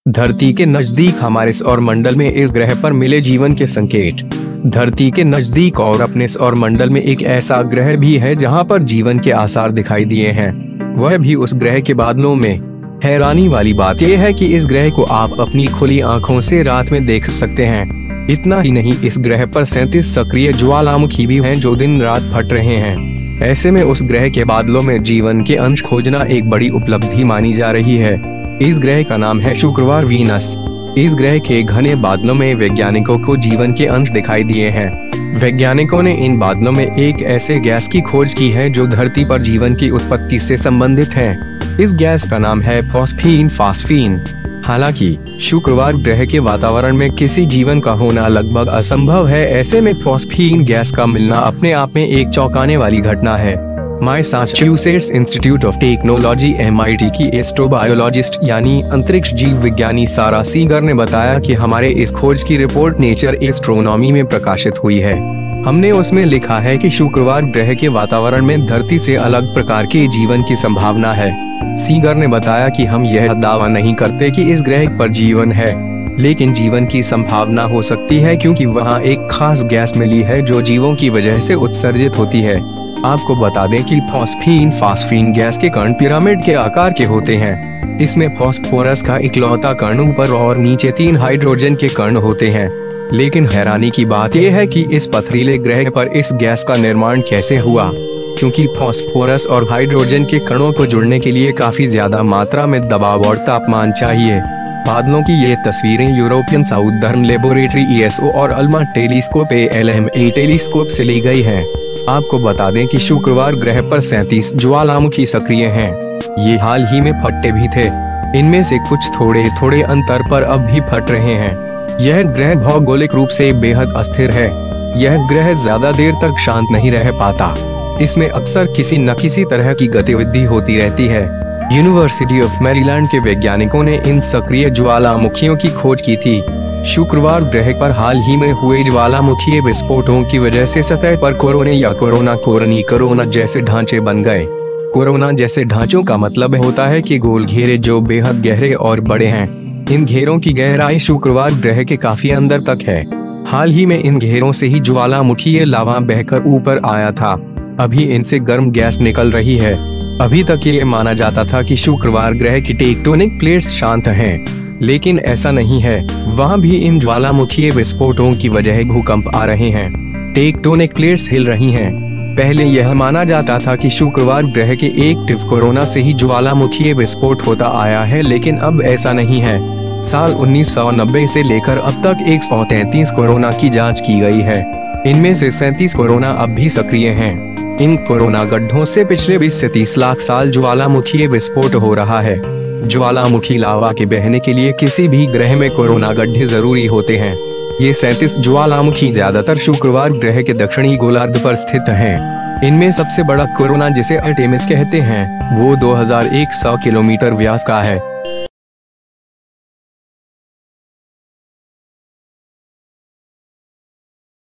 धरती के नजदीक हमारे सौर मंडल में इस ग्रह पर मिले जीवन के संकेत। धरती के नजदीक और अपने सौर मंडल में एक ऐसा ग्रह भी है जहां पर जीवन के आसार दिखाई दिए हैं, वह भी उस ग्रह के बादलों में। हैरानी वाली बात यह है कि इस ग्रह को आप अपनी खुली आंखों से रात में देख सकते हैं। इतना ही नहीं, इस ग्रह पर 37 सक्रिय ज्वालामुखी भी हैं जो दिन रात फट रहे हैं। ऐसे में उस ग्रह के बादलों में जीवन के अंश खोजना एक बड़ी उपलब्धि मानी जा रही है। इस ग्रह का नाम है शुक्रवार वीनस। इस ग्रह के घने बादलों में वैज्ञानिकों को जीवन के अंश दिखाई दिए हैं। वैज्ञानिकों ने इन बादलों में एक ऐसे गैस की खोज की है जो धरती पर जीवन की उत्पत्ति से संबंधित है। इस गैस का नाम है फॉस्फीन। हालांकि शुक्रवार ग्रह के वातावरण में किसी जीवन का होना लगभग असंभव है। ऐसे में फॉस्फीन गैस का मिलना अपने आप में एक चौंकाने वाली घटना है। Massachusetts institute of technology MIT की एस्ट्रोबायोलॉजिस्ट यानी अंतरिक्ष जीव विज्ञानी सारा सीगर ने बताया कि हमारे इस खोज की रिपोर्ट नेचर एस्ट्रोनॉमी में प्रकाशित हुई है। हमने उसमें लिखा है कि शुक्रवार ग्रह के वातावरण में धरती से अलग प्रकार के जीवन की संभावना है। सीगर ने बताया कि हम यह दावा नहीं करते कि इस ग्रह पर जीवन है, लेकिन जीवन की संभावना हो सकती है क्योंकि वहाँ एक खास गैस मिली है जो जीवों की वजह से उत्सर्जित होती है। आपको बता दें कि फॉस्फीन गैस के कण पिरामिड के आकार के होते हैं। इसमें फास्फोरस का इकलौता कण ऊपर और नीचे 3 हाइड्रोजन के कण होते हैं। लेकिन हैरानी की बात यह है कि इस पथरीले ग्रह पर इस गैस का निर्माण कैसे हुआ, क्योंकि फास्फोरस और हाइड्रोजन के कणों को जुड़ने के लिए काफी ज्यादा मात्रा में दबाव और तापमान चाहिए। बादलों की ये तस्वीरें यूरोपियन साउदर्न लेबोरेटरी ESO और अल्मा टेलीस्कोप ALMA टेलीस्कोप से ली गई है। आपको बता दें कि शुक्रवार ग्रह पर 37 ज्वालामुखी सक्रिय हैं। ये हाल ही में फटे भी थे। इनमें से कुछ थोड़े अंतर पर अब भी फट रहे हैं। यह ग्रह भौगोलिक रूप से बेहद अस्थिर है। यह ग्रह ज्यादा देर तक शांत नहीं रह पाता। इसमें अक्सर किसी न किसी तरह की गतिविधि होती रहती है। यूनिवर्सिटी ऑफ मैरीलैंड के वैज्ञानिकों ने इन सक्रिय ज्वालामुखियों की खोज की थी। शुक्रवार ग्रह पर हाल ही में हुए ज्वालामुखीय विस्फोटों की वजह से सतह पर कोरोना जैसे ढांचे बन गए। कोरोना जैसे ढांचों का मतलब होता है कि गोल घेरे जो बेहद गहरे और बड़े हैं। इन घेरों की गहराई शुक्रवार ग्रह के काफी अंदर तक है। हाल ही में इन घेरों से ही ज्वालामुखीय लावा बहकर ऊपर आया था। अभी इनसे गर्म गैस निकल रही है। अभी तक ये माना जाता था कि शुक्रवार ग्रह की टेक्टोनिक प्लेट्स शांत हैं, लेकिन ऐसा नहीं है। वहाँ भी इन ज्वालामुखीय विस्फोटों की वजह भूकंप आ रहे हैं। टेक्टोनिक प्लेट्स हिल रही हैं। पहले यह माना जाता था कि शुक्रवार ग्रह के एक्टिव कोरोना से ही ज्वालामुखीय विस्फोट होता आया है, लेकिन अब ऐसा नहीं है। साल 1990 से लेकर अब तक 133 कोरोना की जांच की गई है। इनमें से 37 कोरोना अब भी सक्रिय हैं। इन कोरोना गड्ढों से पिछले 20 से 30 लाख साल ज्वालामुखीय विस्फोट हो रहा है। ज्वालामुखी लावा के बहने के लिए किसी भी ग्रह में कोरोना गड्ढे जरूरी होते हैं। ये 37 ज्वालामुखी ज्यादातर शुक्रवार ग्रह के दक्षिणी गोलार्ध पर स्थित हैं। इनमें सबसे बड़ा कोरोना, जिसे आर्टेमिस कहते हैं, वो 2100 किलोमीटर व्यास का है।